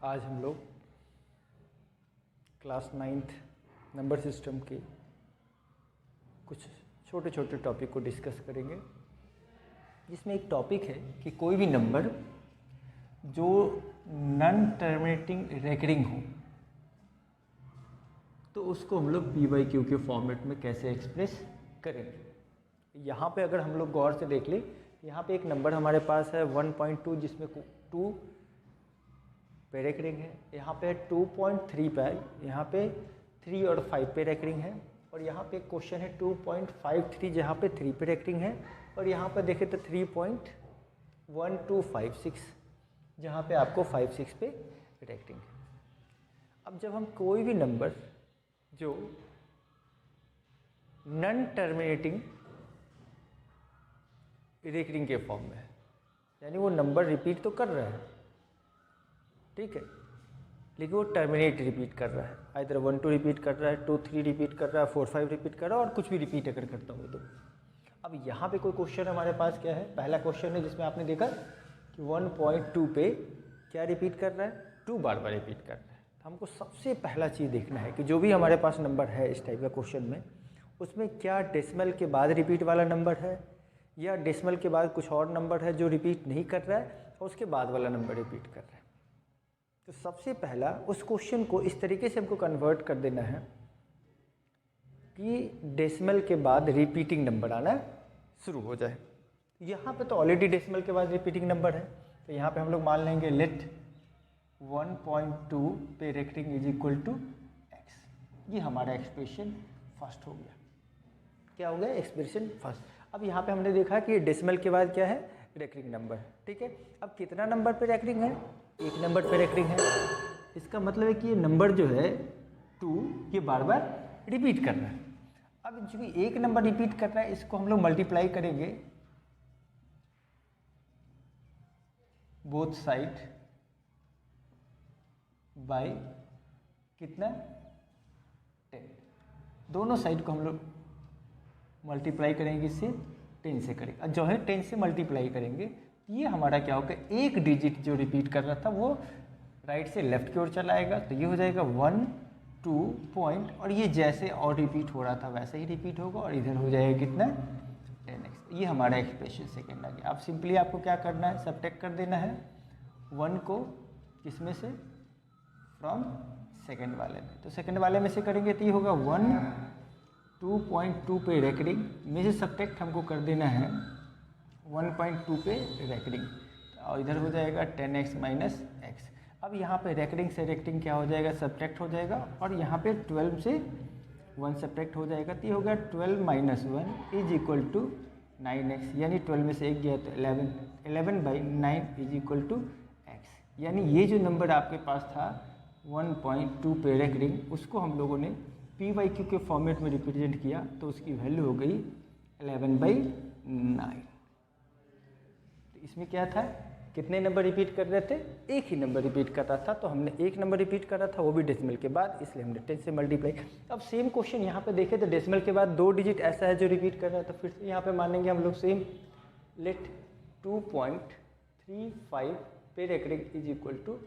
आज हम लोग क्लास 9th नंबर सिस्टम के कुछ छोटे छोटे टॉपिक को डिस्कस करेंगे, जिसमें एक टॉपिक है कि कोई भी नंबर जो नॉन टर्मिनेटिंग रेकरिंग हो तो उसको हम लोग p/q के फॉर्मेट में कैसे एक्सप्रेस करेंगे। यहाँ पे अगर हम लोग गौर से देख लें, यहाँ पे एक नंबर हमारे पास है 1.2 जिसमें 2 पे रेकरिंग है, यहाँ पे 2.3 पे, यहाँ पे 3 और 5 पे रेकरिंग है, और यहाँ पे क्वेश्चन है 2.53 जहाँ पे 3 पे रेकरिंग है, और यहाँ पे देखें तो 3.1256 जहाँ पे आपको 5-6 पे रेकरिंग है। अब जब हम कोई भी नंबर जो नॉन टर्मिनेटिंग रेकरिंग के फॉर्म में है, यानी वो नंबर रिपीट तो कर रहा है, ठीक है, लेकिन वो टर्मिनेट रिपीट कर रहा है, आइदर 1-2 रिपीट कर रहा है, 2-3 रिपीट कर रहा है, 4-5 रिपीट कर रहा है, और कुछ भी रिपीट अगर करता हूँ तो। अब यहाँ पे कोई क्वेश्चन हमारे पास क्या है, पहला क्वेश्चन है जिसमें आपने देखा कि 1.2 पे क्या रिपीट कर रहा है, 2 बार रिपीट कर रहा है। तो हमको सबसे पहला चीज़ देखना है कि जो भी हमारे पास नंबर है इस टाइप का क्वेश्चन में, उसमें क्या डेसिमल के बाद रिपीट वाला नंबर है या डेसिमल के बाद कुछ और नंबर है जो रिपीट नहीं कर रहा है और उसके बाद वाला नंबर रिपीट कर रहा है। तो सबसे पहला उस क्वेश्चन को इस तरीके से हमको कन्वर्ट कर देना है कि डेसिमल के बाद रिपीटिंग नंबर आना शुरू हो जाए। यहाँ पे तो ऑलरेडी डेसिमल के बाद रिपीटिंग नंबर है, तो यहाँ पे हम लोग मान लेंगे लेट 1.2 पे recurring is equal to x। ये हमारा एक्सप्रेशन फर्स्ट हो गया। क्या हो गया? Expression first. अब यहाँ पे हमने देखा कि डेसिमल के बाद क्या है, रेकरिंग नंबर, ठीक है। अब कितना नंबर पे रेकरिंग है? एक नंबर पे रेकरिंग है। इसका मतलब है कि ये नंबर जो है 2 ये बार बार रिपीट कर रहा है। अब चूंकि एक नंबर रिपीट कर रहा है, इसको हम लोग मल्टीप्लाई करेंगे बोथ साइड बाय कितना, 10। दोनों साइड को हम लोग मल्टीप्लाई करेंगे, इससे 10 से करेंगे, जो है 10 से मल्टीप्लाई करेंगे। ये हमारा क्या होगा, एक डिजिट जो रिपीट कर रहा था वो राइट से लेफ्ट की ओर चला आएगा, तो ये हो जाएगा 1, 2 पॉइंट, और ये जैसे और रिपीट हो रहा था वैसे ही रिपीट होगा, और इधर हो जाएगा कितना, 10x। ये हमारा एक्सप्रेशन सेकेंड आ गया। अब सिंपली आपको क्या करना है, सब्ट्रैक्ट कर देना है 1 को किसमें से, फ्रॉम सेकेंड वाले में। तो सेकेंड वाले में से करेंगे तो ये होगा 2.2 पे रेकरिंग में से सब्ट्रैक्ट हमको कर देना है 1.2 पे रेकरिंग, और इधर हो जाएगा 10x माइनस x। अब यहाँ पे रेकरिंग से रेकरिंग क्या हो जाएगा, सब्ट्रैक्ट हो जाएगा, और यहाँ पे 12 से 1 सब्ट्रैक्ट हो जाएगा, तो ये होगा 12 minus 1 is equal to 9x, यानी 12 में से 1 गया तो 11/9 इज इक्वल टू x। यानी ये जो नंबर आपके पास था 1.2 पे रेकरिंग, उसको हम लोगों ने p/q के फॉर्मेट में रिप्रेजेंट किया, तो उसकी वैल्यू हो गई 11/9। इसमें क्या था, कितने नंबर रिपीट कर रहे थे, एक ही नंबर रिपीट कर रहा था, तो हमने एक नंबर रिपीट कर रहा था, वो भी डेसिमल के बाद, इसलिए हमने 10 से मल्टीप्लाई। अब सेम क्वेश्चन यहाँ पे देखें तो डेसिमल के बाद 2 डिजिट ऐसा है जो रिपीट कर रहा है, तो फिर से यहाँ पे मानेंगे हम लोग सेम, लेट 2.35 पे recurring is equal to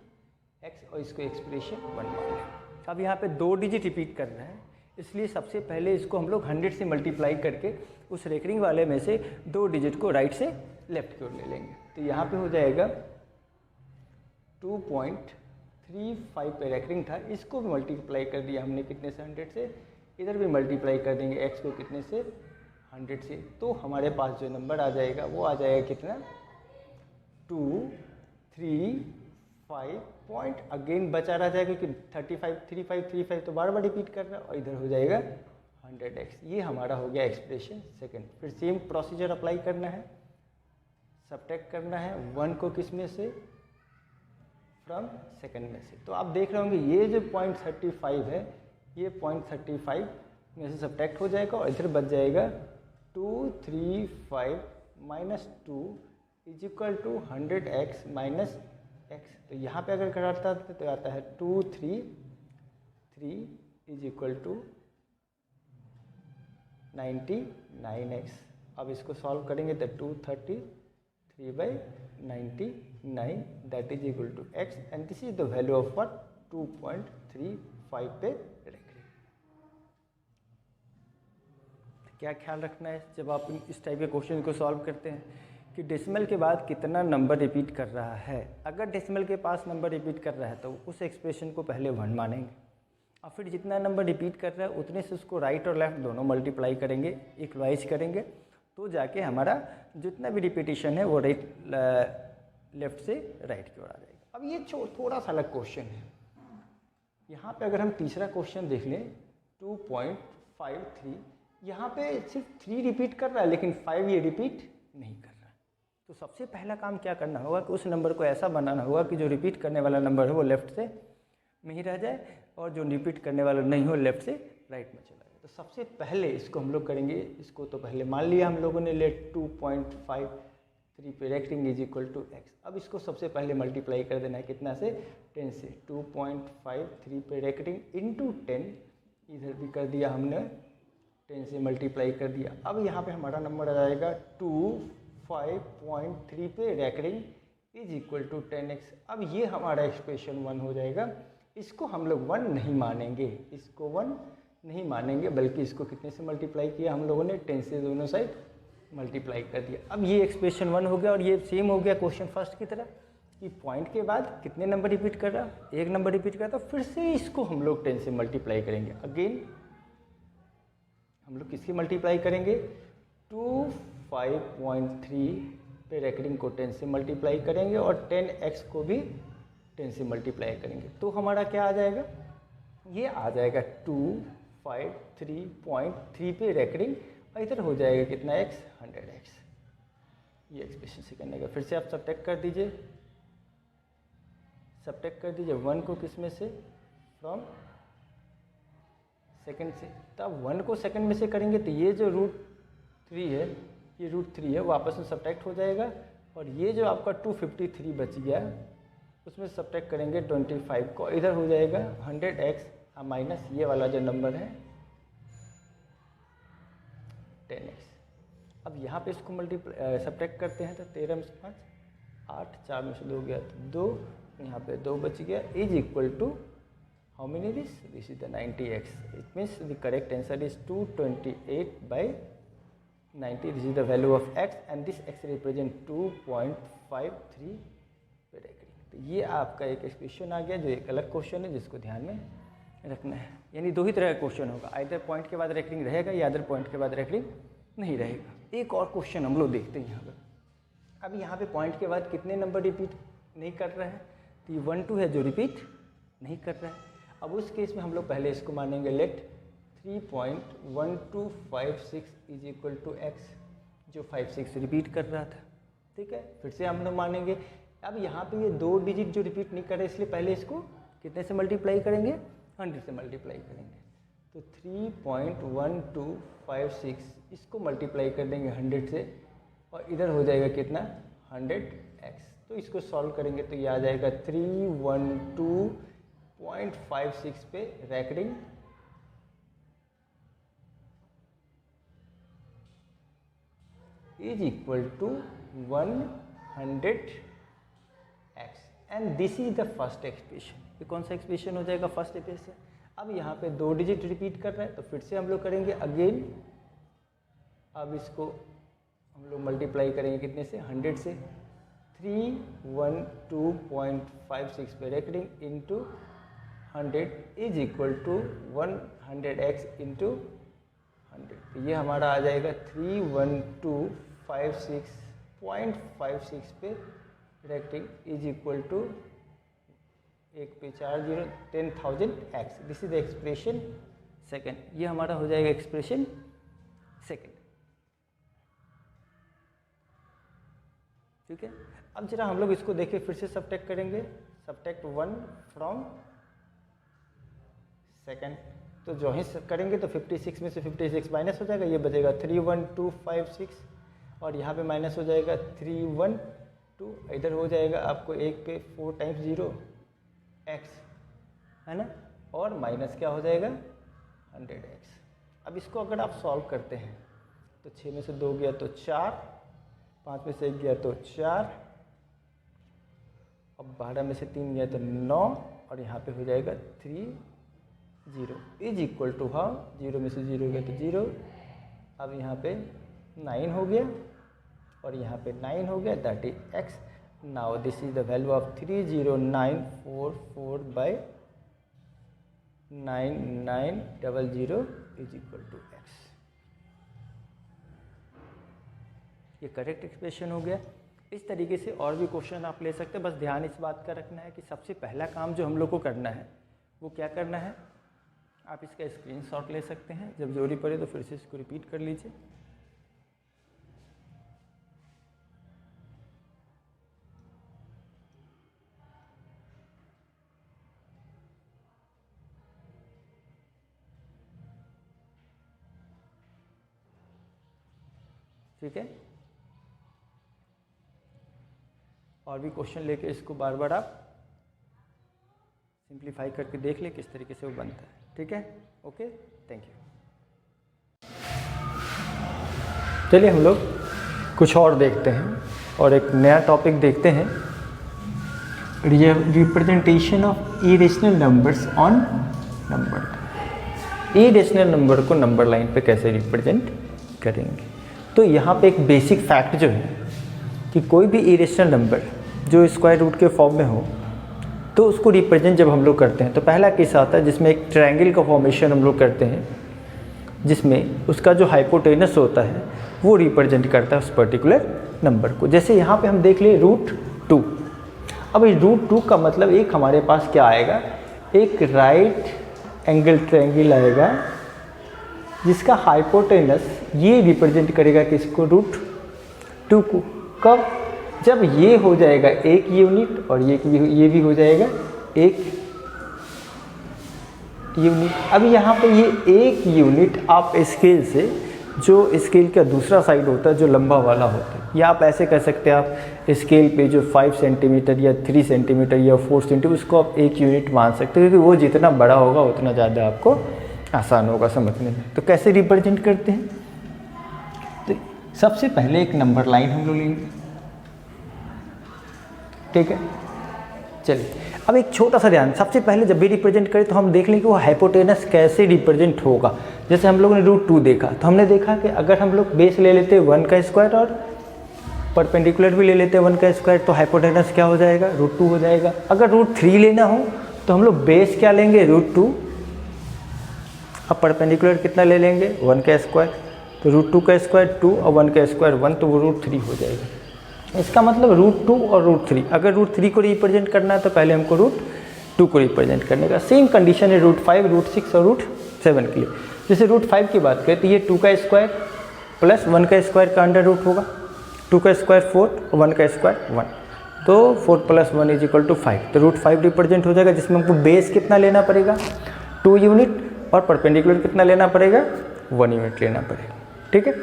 x, और इसको एक्सप्रेशन 1 मान लें। अब यहाँ पे 2 डिजिट रिपीट करना है, इसलिए सबसे पहले इसको हम लोग 100 से मल्टीप्लाई करके उस रेकरिंग वाले में से 2 डिजिट को राइट से लेफ्ट की ओर ले लेंगे, तो यहाँ पे हो जाएगा 2.35 पे रेकरिंग था, इसको भी मल्टीप्लाई कर दिया हमने कितने से, 100 से, इधर भी मल्टीप्लाई कर देंगे x को कितने से, 100 से, तो हमारे पास जो नंबर आ जाएगा वो आ जाएगा कितना, 235 पॉइंट, अगेन बचा रह जाएगा क्योंकि 35 तो बार बार रिपीट कर रहा है, और इधर हो जाएगा 100x। ये हमारा हो गया एक्सप्रेशन सेकंड। फिर सेम प्रोसीजर अप्लाई करना है, सब्ट्रैक्ट करना है 1 को किस में से, फ्रॉम सेकंड में से। तो आप देख रहे होंगे ये जो 0.35 है, ये 0.35 में से सब्ट्रैक्ट हो जाएगा, और इधर बच जाएगा 235 minus 2 is equal to 100x minus x। तो यहाँ पे अगर कराता है तो आता है 233 इज इक्वल टू 99x। अब इसको सॉल्व करेंगे तो 233 3/99 that is equal to x and this is the value of what 2.35 पे रेक्टिंग। क्या ख्याल रखना है जब आप इस टाइप के क्वेश्चन को सॉल्व करते हैं कि डेसिमल के बाद कितना नंबर रिपीट कर रहा है। अगर डेसिमल के पास नंबर रिपीट कर रहा है तो उस एक्सप्रेशन को पहले 1 मानेंगे और फिर जितना नंबर रिपीट कर रहा है उतने से उसको राइट और लेफ्ट दोनों मल्टीप्लाई करेंगे, इक्वलाइज करेंगे, तो जाके हमारा जितना भी रिपीटिशन है वो लेफ्ट से राइट की ओर आ जाएगा। अब ये थोड़ा सा अलग क्वेश्चन है। यहाँ पे अगर हम तीसरा क्वेश्चन देख लें 2.53, यहाँ पे सिर्फ 3 रिपीट कर रहा है लेकिन 5 ये रिपीट नहीं कर रहा है। तो सबसे पहला काम क्या करना होगा कि उस नंबर को ऐसा बनाना होगा कि जो रिपीट करने वाला नंबर है वो लेफ्ट से में ही रह जाए और जो रिपीट करने वाला नहीं हो लेफ्ट से राइट में चला जाए। तो सबसे पहले इसको हम लोग करेंगे, इसको तो पहले मान लिया हम लोगों ने, लेट 2.53 पे रेक्टिंग इज इक्वल टू x। अब इसको सबसे पहले मल्टीप्लाई कर देना है कितना से, 10 से। 2.53 पे रेक्टिंग इंटू 10, इधर भी कर दिया हमने 10 से मल्टीप्लाई कर दिया। अब यहाँ पे हमारा नंबर आ जाएगा 25.3 पे रेक्टिंग इज इक्वल टू 10x। अब ये हमारा एक्सप्रेशन 1 हो जाएगा। इसको हम लोग 1 नहीं मानेंगे, इसको 1 नहीं मानेंगे, बल्कि इसको कितने से मल्टीप्लाई किया हम लोगों ने, 10 से दोनों साइड मल्टीप्लाई कर दिया। अब ये एक्सप्रेशन 1 हो गया और ये सेम हो गया क्वेश्चन फर्स्ट की तरह कि पॉइंट के बाद कितने नंबर रिपीट कर रहा, एक नंबर रिपीट कर रहा, तो फिर से इसको हम लोग 10 से मल्टीप्लाई करेंगे। अगेन हम लोग किसकी मल्टीप्लाई करेंगे, 25.3 पे रेकरिंग को 10 से मल्टीप्लाई करेंगे और 10x को भी 10 से मल्टीप्लाई करेंगे। तो हमारा क्या आ जाएगा, ये आ जाएगा 253.3 पे रेकरिंग और इधर हो जाएगा कितना x, 100x। ये एक्सप्रेशन से करने का। फिर से आप सब्ट्रैक्ट कर दीजिए, 1 को किस में से, फ्रॉम सेकंड से। तब 1 को सेकंड में से करेंगे तो ये जो √3 है, ये √3 है, वो आपस में सब्ट्रैक्ट हो जाएगा और ये जो आपका 253 बच गया उसमें सब्ट्रैक्ट करेंगे 25 को, इधर हो जाएगा 100x माइनस ये वाला जो नंबर है 10x। अब यहाँ पे इसको सब्ट्रैक्ट करते हैं तो 13 में से 5, 8, 4 में से 2 गया तो 2, यहाँ पे 2 बच गया, is equal to how many this is the 90x। It means the correct answer is 228/90। This is the value of x and this x represent 2.53 पे रेकरिंग। तो ये आपका एक एक्सप्रेशन आ गया जो एक अलग क्वेश्चन है जिसको ध्यान में रखना है। यानी 2 ही तरह का क्वेश्चन होगा, आइदर पॉइंट के बाद रेकरिंग रहेगा या अदर पॉइंट के बाद रेकरिंग नहीं रहेगा। एक और क्वेश्चन हम लोग देखते हैं यहाँ पर। अब यहाँ पे पॉइंट के बाद कितने नंबर रिपीट नहीं कर रहे हैं, तो ये 1, 2 है जो रिपीट नहीं कर रहा है। अब उस केस में हम लोग पहले इसको मानेंगे, let 3.1256 is equal to x, जो 56 रिपीट कर रहा था। ठीक है, फिर से हम लोग मानेंगे। अब यहाँ पे ये 2 डिजिट जो रिपीट नहीं कर रहे, इसलिए पहले इसको कितने से मल्टीप्लाई करेंगे, 100 से मल्टीप्लाई करेंगे। तो 3.1256 इसको मल्टीप्लाई कर देंगे 100 से और इधर हो जाएगा कितना, 100x। तो इसको सॉल्व करेंगे तो ये आ जाएगा 312.56 पे recurring is equal to 100x and this is the first expression. ये कौन सा एक्सप्रेशन हो जाएगा, फर्स्ट एक्सप्रेशन। अब यहाँ पे 2 डिजिट रिपीट कर रहा है तो फिर से हम लोग करेंगे अगेन। अब इसको हम लोग मल्टीप्लाई करेंगे कितने से, 100 से। 312.56 पे recurring into 100 is equal to 100x into 100। तो ये हमारा आ जाएगा 31256.56 पे रेकरिंग इज इक्वल टू 1 पे 4 0 10,000x। This is the expression second. ये हमारा हो जाएगा एक्सप्रेशन सेकेंड। ठीक है, अब जरा हम लोग इसको देखें, फिर से सब्ट्रैक्ट करेंगे, सब्ट्रैक्ट 1 फ्रॉम सेकेंड। तो जो ही करेंगे तो 56 में से 56 माइनस हो जाएगा, ये बचेगा 31256 और यहाँ पे माइनस हो जाएगा 312, इधर हो जाएगा आपको 1 पे 4 टाइम्स 0 x है ना, और माइनस क्या हो जाएगा 100x। अब इसको अगर आप सॉल्व करते हैं तो 6 में से 2 गया तो 4, 5 में से 1 गया तो 4, अब 12 में से 3 गया तो 9, और यहाँ पे हो जाएगा 3 0 इज इक्वल टू हाउ, 0 में से 0 गया तो 0, अब यहाँ पे 9 हो गया और यहाँ पे 9 हो गया, that is x। Now this is the value of 30944 by 9900 is equal to x। ये करेक्ट एक्सप्रेशन हो गया। इस तरीके से और भी क्वेश्चन आप ले सकते हैं, बस ध्यान इस बात का रखना है कि सबसे पहला काम जो हम लोग को करना है वो क्या करना है, आप इसका स्क्रीनशॉट ले सकते हैं, जब जरूरी पड़े तो फिर से इसको रिपीट कर लीजिए। ठीक है, और भी क्वेश्चन लेके इसको बार बार आप सिंप्लीफाई करके देख ले किस तरीके से वो बनता है। ठीक है, ओके, थैंक यू। चलिए हम लोग कुछ और देखते हैं और एक नया टॉपिक देखते हैं, representation of irrational numbers on number. Irrational number को नंबर लाइन पे कैसे रिप्रेजेंट करेंगे। तो यहाँ पे एक बेसिक फैक्ट जो है कि कोई भी इरेशनल नंबर जो स्क्वायर रूट के फॉर्म में हो तो उसको रिप्रेजेंट जब हम लोग करते हैं तो पहला केस आता है जिसमें एक ट्रायंगल का फॉर्मेशन हम लोग करते हैं, जिसमें उसका जो हाइपोटेनस होता है वो रिप्रेजेंट करता है उस पर्टिकुलर नंबर को। जैसे यहाँ पे हम देख ले √2। अब इस √2 का मतलब एक हमारे पास क्या आएगा, एक राइट एंगल ट्रायंगल आएगा जिसका हाइपोटेनस ये रिप्रेजेंट करेगा किसको, √2 को। कब, जब ये हो जाएगा 1 यूनिट और ये भी हो जाएगा 1 यूनिट। अब यहाँ पे ये 1 यूनिट आप स्केल से, जो स्केल का दूसरा साइड होता है जो लंबा वाला होता है, या आप ऐसे कर सकते हैं, आप स्केल पे जो 5 सेंटीमीटर या 3 सेंटीमीटर या 4 सेंटीमीटर उसको आप 1 यूनिट मान सकते हैं, क्योंकि वो जितना बड़ा होगा उतना ज़्यादा आपको आसान होगा समझने में। तो कैसे रिप्रेजेंट करते हैं, तो सबसे पहले एक नंबर लाइन हम लोग लेंगे। ठीक है, चलिए अब एक छोटा सा ध्यान, सबसे पहले जब भी रिप्रेजेंट करें तो हम देख लें कि वो हाइपोटेनस कैसे रिप्रेजेंट होगा। जैसे हम लोगों ने √2 देखा तो हमने देखा कि अगर हम लोग बेस ले लेते हैं 1 का स्क्वायर और परपेंडिकुलर भी ले लेते हैं 1 का स्क्वायर तो हाइपोटेनस क्या हो जाएगा, √2 हो जाएगा। अगर √3 लेना हो तो हम लोग बेस क्या लेंगे, √2, अब परपेंडिकुलर कितना ले लेंगे, 1 का स्क्वायर, तो √2 का स्क्वायर 2 और 1 का स्क्वायर 1, तो वो √3 हो जाएगा। इसका मतलब √2 और √3, अगर √3 को रिप्रेजेंट करना है तो पहले हमको √2 को रिप्रेजेंट करने का। सेम कंडीशन है √5, √6 और √7 के लिए। जैसे √5 की बात करें तो ये 2 का स्क्वायर प्लस 1 का स्क्वायर का अंडर रूट होगा, 2 का स्क्वायर 4 और 1 का स्क्वायर 1, तो 4 + 1 = 5, तो √5 रिप्रेजेंट हो जाएगा, जिसमें हमको बेस कितना लेना पड़ेगा, 2 यूनिट, और परपेंडिकुलर कितना लेना पड़ेगा, 1 यूनिट लेना पड़ेगा। ठीक है,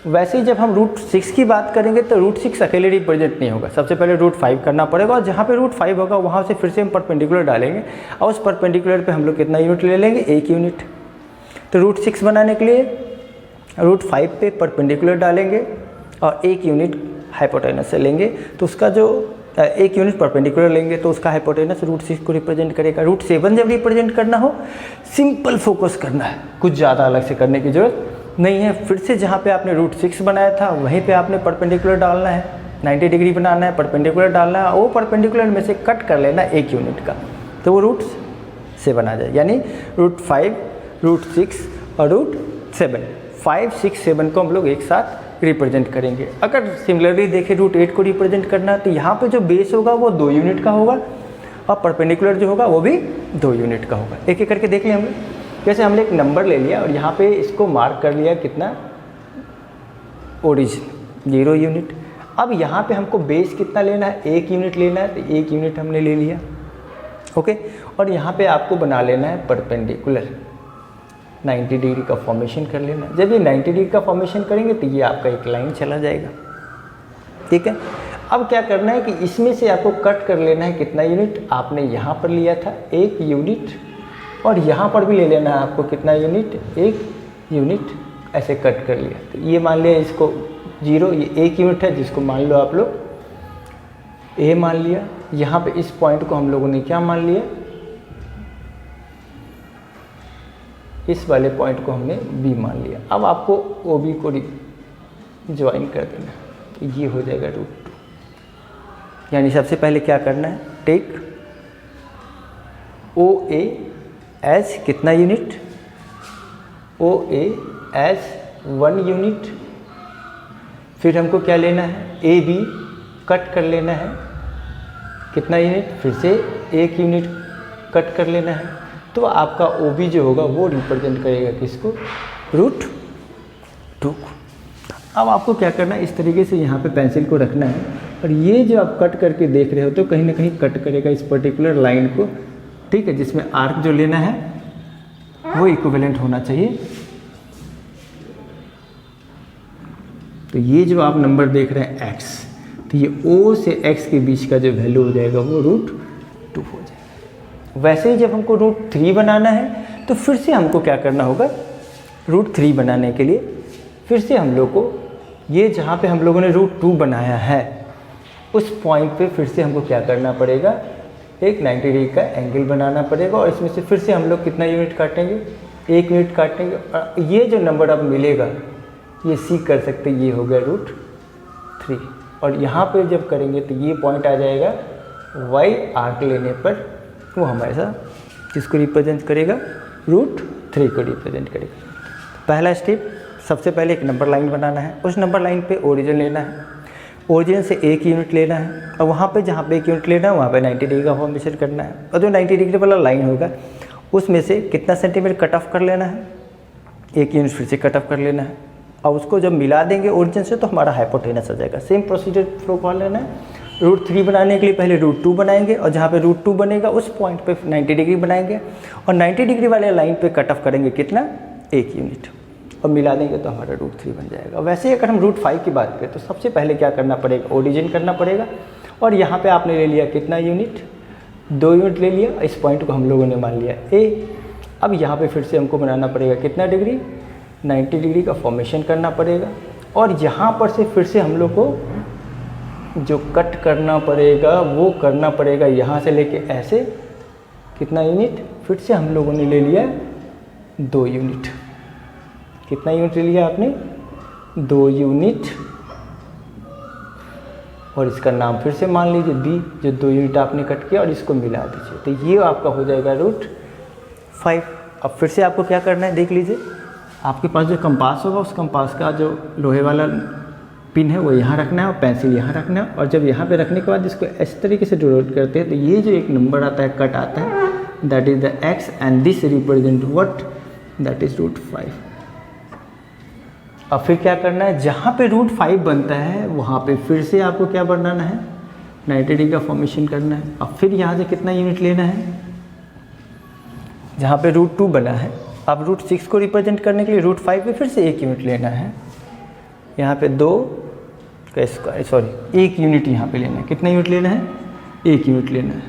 वैसे ही जब हम √6 की बात करेंगे तो √6 अकेले रिप्रेजेंट नहीं होगा, सबसे पहले √5 करना पड़ेगा, और जहाँ पे √5 होगा वहाँ से फिर से हम परपेंडिकुलर डालेंगे, और उस परपेंडिकुलर पे हम लोग कितना यूनिट ले लेंगे, 1 यूनिट। तो √6 बनाने के लिए √5 पे परपेंडिकुलर डालेंगे और 1 यूनिट हाइपोटेनस से लेंगे, तो उसका जो 1 यूनिट परपेंडिकुलर लेंगे तो उसका हाइपोटेनस √6 को रिप्रेजेंट करेगा। √7 जब रिप्रेजेंट करना हो, सिंपल फोकस करना है, कुछ ज़्यादा अलग से करने की जरूरत नहीं है। फिर से जहाँ पे आपने √6 बनाया था वहीं पे आपने परपेंडिकुलर डालना है, 90 डिग्री बनाना है, परपेंडिकुलर डालना है, वो परपेंडिकुलर में से कट कर लेना 1 यूनिट का, तो वो √7 आ जाए, यानी √5, √6 और √7, 5, 6, 7 को हम लोग एक साथ रिप्रेजेंट करेंगे। अगर सिमिलरली देखें √8 को रिप्रेजेंट करना है तो यहाँ पे जो बेस होगा वो 2 यूनिट का होगा, और परपेंडिकुलर जो होगा वो भी 2 यूनिट का होगा। एक एक करके देख लें हम लोग। जैसे हमने एक नंबर ले लिया और यहाँ पे इसको मार्क कर लिया कितना, ओरिजिन 0 यूनिट। अब यहाँ पे हमको बेस कितना लेना है, 1 यूनिट लेना है, तो 1 यूनिट हमने ले लिया। ओके, और यहाँ पे आपको बना लेना है परपेंडिकुलर, 90 डिग्री का फॉर्मेशन कर लेना। जब ये 90 डिग्री का फॉर्मेशन करेंगे तो ये आपका एक लाइन चला जाएगा। ठीक है, अब क्या करना है कि इसमें से आपको कट कर लेना है कितना यूनिट, आपने यहाँ पर लिया था 1 यूनिट, और यहाँ पर भी ले लेना है आपको कितना यूनिट, 1 यूनिट, ऐसे कट कर लिया। तो ये मान लिया इसको 0, ये 1 यूनिट है जिसको मान लो आप लोग A मान लिया। यहाँ पे इस पॉइंट को हम लोगों ने क्या मान लिया, इस वाले पॉइंट को हमने B मान लिया। अब आपको OB को ज्वाइन कर देना, तो ये हो जाएगा √2। यानी सबसे पहले क्या करना है, टेक OA एज कितना यूनिट, OA एज 1 यूनिट। फिर हमको क्या लेना है, AB कट कर लेना है कितना यूनिट, फिर से 1 यूनिट कट कर लेना है। तो आपका OB जो होगा वो रिप्रेजेंट करेगा किसको, √2 को। अब आपको क्या करना है, इस तरीके से यहाँ पे पेंसिल को रखना है, और ये जो आप कट करके देख रहे हो तो कहीं ना कहीं कट करेगा इस पर्टिकुलर लाइन को, ठीक है, जिसमें आर्क जो लेना है वो इक्विवेलेंट होना चाहिए। तो ये जो आप नंबर देख रहे हैं x, तो ये O से x के बीच का जो वैल्यू हो जाएगा वो √2 हो जाएगा। वैसे ही जब हमको √3 बनाना है तो फिर से हमको क्या करना होगा, √3 बनाने के लिए फिर से हम लोग को ये जहाँ पे हम लोगों ने √2 बनाया है उस पॉइंट पे फिर से हमको क्या करना पड़ेगा, एक 90 डिग्री का एंगल बनाना पड़ेगा, और इसमें से फिर से हम लोग कितना यूनिट काटेंगे, 1 यूनिट काटेंगे। और ये जो नंबर अब मिलेगा ये सी कर सकते, ये हो गया √3। और यहाँ पे जब करेंगे तो ये पॉइंट आ जाएगा y आर्क लेने पर, वो हमारे साथ किसको रिप्रेजेंट करेगा, √3 को रिप्रेजेंट करेगा। पहला स्टेप, सबसे पहले एक नंबर लाइन बनाना है, उस नंबर लाइन पे ओरिजिन लेना है, ओरिजिन से 1 यूनिट लेना है, और वहाँ पे जहाँ पे 1 यूनिट लेना है वहाँ पे 90 डिग्री का फॉर्मेशन करना है, और जो 90 डिग्री वाला लाइन होगा उसमें से कितना सेंटीमीटर कट ऑफ कर लेना है, 1 यूनिट फिर से कट ऑफ कर लेना है, और उसको जब मिला देंगे ओरिजिन से तो हमारा हाइपोटेनस आ जाएगा। सेम प्रोसीजर फ्लो कर लेना है। √3 बनाने के लिए पहले √2 बनाएंगे, और जहाँ पे √2 बनेगा उस पॉइंट पे 90 डिग्री बनाएंगे, और 90 डिग्री वाले लाइन पे कट ऑफ करेंगे कितना, 1 यूनिट, और मिला देंगे तो हमारा √3 बन जाएगा। वैसे ही अगर हम √5 की बात करें तो सबसे पहले क्या करना पड़ेगा, ओरिजिन करना पड़ेगा, और यहाँ पे आपने ले लिया कितना यूनिट, 2 यूनिट ले लिया, इस पॉइंट को हम लोगों ने मान लिया A। अब यहाँ पे फिर से हमको बनाना पड़ेगा कितना डिग्री, 90 डिग्री का फॉर्मेशन करना पड़ेगा, और यहाँ पर से फिर से हम लोग को जो कट करना पड़ेगा वो करना पड़ेगा यहाँ से लेके ऐसे कितना यूनिट, फिर से हम लोगों ने ले लिया 2 यूनिट। कितना यूनिट ले लिया आपने, 2 यूनिट, और इसका नाम फिर से मान लीजिए B, जो 2 यूनिट आपने कट किया, और इसको मिला दीजिए, तो ये आपका हो जाएगा √5। अब फिर से आपको क्या करना है, देख लीजिए, आपके पास जो कंपास होगा उस कंपास का जो लोहे वाला पिन है वो यहाँ रखना है, और पेंसिल यहाँ रखना है, और जब यहाँ पे रखने के बाद इसको इस तरीके से रोटेट करते हैं तो ये जो एक नंबर आता है, कट आता है, that is the x, and this represent what, that is √5। अब फिर क्या करना है, जहाँ पे √5 बनता है वहाँ पे फिर से आपको क्या बनाना है, 90 डिग्री का फॉर्मेशन करना है। अब फिर यहाँ से कितना यूनिट लेना है, जहाँ पे √2 बना है, अब √6 को रिप्रेजेंट करने के लिए √5 पे फिर से 1 यूनिट लेना है, यहाँ पे 2 का स्क्वायर, सॉरी 1 यूनिट यहाँ पे लेना है। कितना यूनिट लेना है, 1 यूनिट लेना है,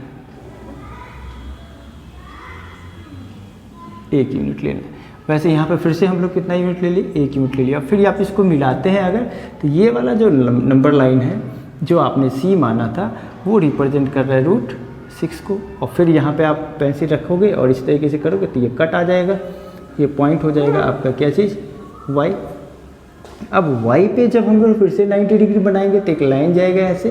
1 यूनिट लेना है। वैसे यहाँ पे फिर से हम लोग कितना यूनिट ले लिए, 1 यूनिट ले लिया। फिर आप इसको मिलाते हैं अगर, तो ये वाला जो नंबर लाइन है जो आपने C माना था वो रिप्रेजेंट कर रहा है √6 को, और फिर यहाँ पे आप पेंसिल रखोगे और इस तरीके से करोगे तो ये कट आ जाएगा, ये पॉइंट हो जाएगा आपका क्या चीज़, Y। अब Y पे जब हम लोग फिर से 90 डिग्री बनाएंगे तो एक लाइन जाएगा ऐसे,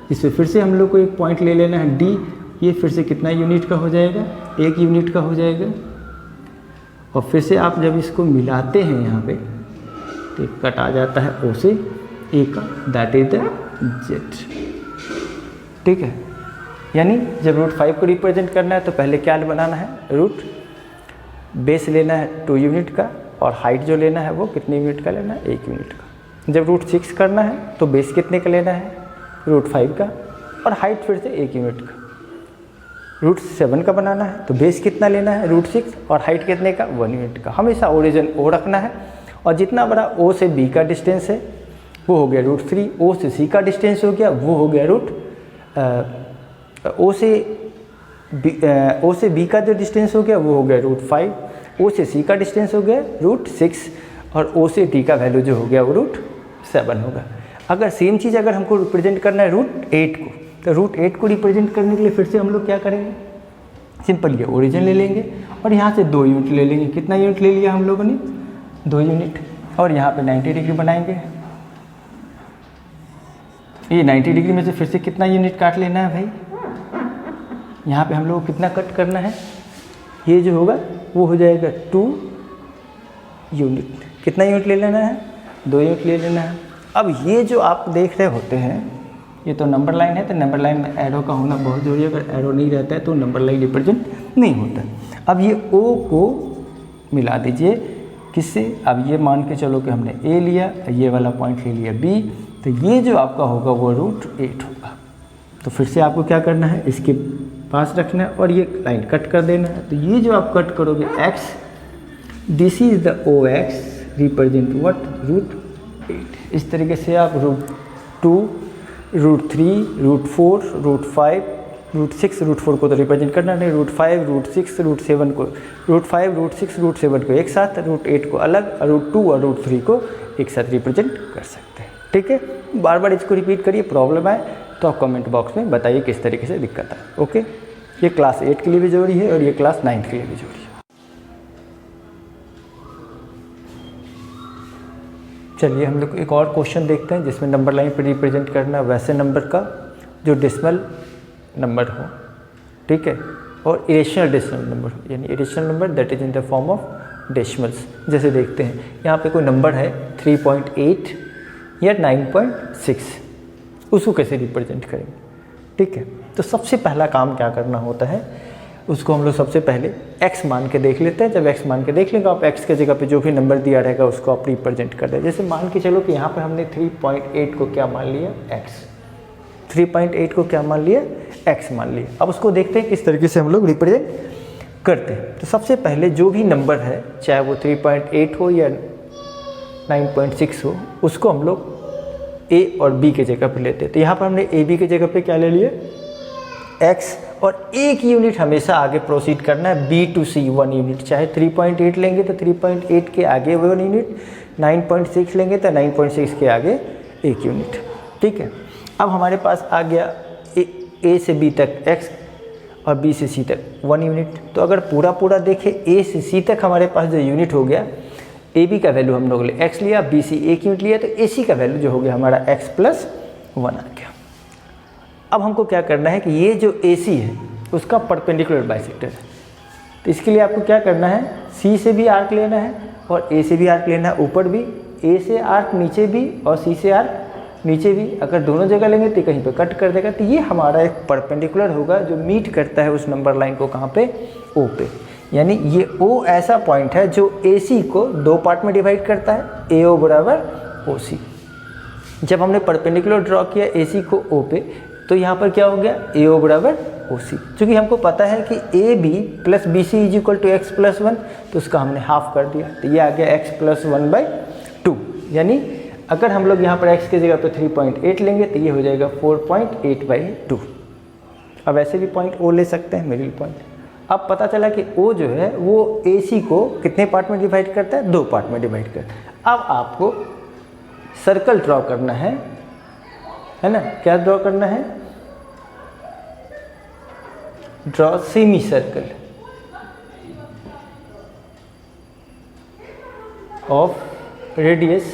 जिससे फिर से हम लोग को एक पॉइंट ले लेना है D, ये फिर से कितना यूनिट का हो जाएगा, 1 यूनिट का हो जाएगा। और फिर से आप जब इसको मिलाते हैं यहाँ पे तो एक कट आ जाता है O से A का, दैट इज द Z। ठीक है, यानी जब √5 को रिप्रेजेंट करना है तो पहले क्या बनाना है, बेस लेना है 2 यूनिट का, और हाइट जो लेना है वो कितने यूनिट का लेना है, 1 यूनिट का। जब √6 करना है तो बेस कितने का लेना है, √5 का, और हाइट फिर से 1 यूनिट का। √7 का बनाना है तो बेस कितना लेना है, √6, और हाइट कितने का, 1 यूनिट का। हमेशा ओरिजिन O रखना है, और जितना बड़ा O से B का डिस्टेंस है वो हो गया √3, O से C का डिस्टेंस हो गया वो हो गया O से B का जो डिस्टेंस हो गया वो हो गया √5, O से C का डिस्टेंस हो गया √6, और O से D का वैल्यू जो हो गया वो √7 7 होगा। अगर सेम चीज़ अगर हमको रिप्रेजेंट करना है √8 को, तो √8 को रिप्रेजेंट करने के लिए फिर से हम लोग क्या करेंगे, सिंपल ये ओरिजिन ले लेंगे और यहाँ से 2 यूनिट ले लेंगे। कितना यूनिट ले लिया हम लोगों ने, 2 यूनिट, और यहाँ पे 90 डिग्री बनाएंगे। ये 90 डिग्री में से फिर से कितना यूनिट काट लेना है भाई, यहाँ पे हम लोग को कितना कट करना है, ये जो होगा वो हो जाएगा 2 यूनिट। कितना यूनिट ले लेना है, 2 यूनिट ले लेना है। अब ये जो आप देख रहे होते हैं, ये तो नंबर लाइन है, तो नंबर लाइन में एरो का होना बहुत जरूरी है। अगर एरो नहीं रहता है तो नंबर लाइन रिप्रेजेंट नहीं होता। अब ये O को मिला दीजिए किससे, अब ये मान के चलो कि हमने A लिया, ये वाला पॉइंट ले लिया B, तो ये जो आपका होगा वो √8 होगा। तो फिर से आपको क्या करना है, इसके पास रखना है और ये लाइन कट कर देना है। तो ये जो आप कट करोगे x, this is the OX represent what, √8। इस तरीके से आप √2, √3, √4, √5, √6, √4 को तो रिप्रेजेंट करना नहीं, √5, √6, √7 को, √5, √6, √7 को एक साथ, √8 को अलग, √2 और √3 को एक साथ रिप्रेजेंट कर सकते हैं। ठीक है, बार बार इसको रिपीट करिए, प्रॉब्लम आए तो आप कमेंट बॉक्स में बताइए किस तरीके से दिक्कत है। ओके, ये क्लास 8 के लिए भी जरूरी है और ये क्लास 9 के लिए भी जरूरी है। चलिए हम लोग एक और क्वेश्चन देखते हैं जिसमें नंबर लाइन पर रिप्रेजेंट करना वैसे नंबर का जो डेसिमल नंबर हो, ठीक है, और इरेशनल डेसिमल नंबर हो, यानी irrational number that is in the form of decimals. जैसे देखते हैं यहाँ पे कोई नंबर है 3.8 या 9.6, उसको कैसे रिप्रेजेंट करेंगे। ठीक है, तो सबसे पहला काम क्या करना होता है, उसको हम लोग सबसे पहले x मान के देख लेते हैं। जब x मान के देख लेंगे, आप x के जगह पे जो भी नंबर दिया रहेगा उसको आप रिप्रेजेंट कर दें। जैसे मान के चलो कि यहाँ पे हमने 3.8 को क्या मान लिया, x, 3.8 को क्या मान लिया, x मान लिया। अब उसको देखते हैं किस तरीके से हम लोग रिप्रेजेंट करते हैं। तो सबसे पहले जो भी नंबर है, चाहे वो 3.8 हो या 9.6 हो, उसको हम लोग a और b के जगह पे लेते हैं। तो यहाँ पर हमने a b के जगह पे क्या ले लिया, x, और एक यूनिट हमेशा आगे प्रोसीड करना है, b to c 1 यूनिट। चाहे 3.8 लेंगे तो 3.8 के आगे 1 यूनिट, 9.6 लेंगे तो 9.6 के आगे 1 यूनिट। ठीक है, अब हमारे पास आ गया a से b तक x और b से c तक 1 यूनिट। तो अगर पूरा पूरा देखें, a से c तक हमारे पास जो यूनिट हो गया, ए बी का वैल्यू हम लोग ने x लिया, बी सी 1 यूनिट लिया, तो ए सी का वैल्यू जो हो गया हमारा x + 1 आ गया। अब हमको क्या करना है कि ये जो ए सी है उसका परपेंडिकुलर बाइसेक्टर है। तो इसके लिए आपको क्या करना है, सी से भी आर्क लेना है और ए से भी आर्क लेना है, ऊपर भी, ए से आर्क नीचे भी और सी से आर्क नीचे भी। अगर दोनों जगह लेंगे तो कहीं पे कट कर देगा। तो ये हमारा एक परपेंडिकुलर होगा जो मीट करता है उस नंबर लाइन को, कहाँ पे, ओ पे। यानी ये ओ ऐसा पॉइंट है जो ए सी को 2 पार्ट में डिवाइड करता है, ए ओ बराबर ओ सी। जब हमने परपेंडिकुलर ड्रॉ किया ए सी को ओ पे, तो यहाँ पर क्या हो गया, ए ओ बराबर ओ सी। चूँकि हमको पता है कि A B plus B C is equal to x + 1, तो उसका हमने हाफ कर दिया, तो ये आ गया x + 1/2। यानी अगर हम लोग यहाँ पर x की जगह पे 3.8 लेंगे तो ये हो जाएगा 4.8/2। अब ऐसे भी पॉइंट ओ ले सकते हैं, मिडिल पॉइंट। अब पता चला कि ओ जो है वो ए सी को कितने पार्ट में डिवाइड करता है, 2 पार्ट में डिवाइड करता है। अब आपको सर्कल ड्रॉ करना है ना, क्या ड्रॉ करना है, draw semi circle of radius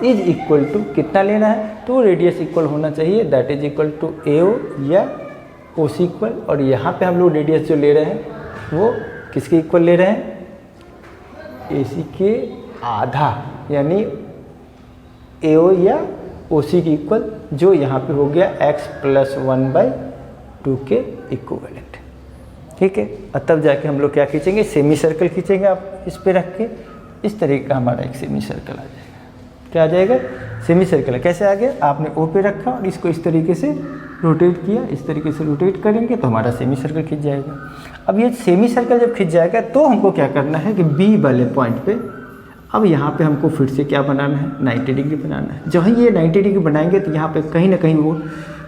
is equal to कितना लेना है, तो रेडियस इक्वल होना चाहिए, that is equal to A O या ओ सी इक्वल। और यहाँ पे हम लोग रेडियस जो ले रहे हैं वो किसके इक्वल ले रहे हैं, ए सी के आधा, यानी ए ओ या ओ सी के इक्वल, जो यहाँ पे हो गया x + 1/2 के इक्विवेलेंट। ठीक है, और तब जाके हम लोग क्या खींचेंगे, सेमी सर्कल खींचेंगे। आप इस पे रख के इस तरीके का हमारा एक सेमी सर्कल आ जाएगा। क्या आ जाएगा, सेमी सर्कल। कैसे आ गया, आपने ओ पे रखा और इसको इस तरीके से रोटेट किया, इस तरीके से रोटेट करेंगे तो हमारा सेमी सर्कल खिंच जाएगा। अब ये सेमी सर्कल जब खिंच जाएगा तो हमको क्या करना है कि बी वाले पॉइंट पे, अब यहाँ पे हमको फिर से क्या बनाना है, 90 डिग्री बनाना है। जब ये 90 डिग्री बनाएंगे तो यहाँ पे कहीं ना कहीं वो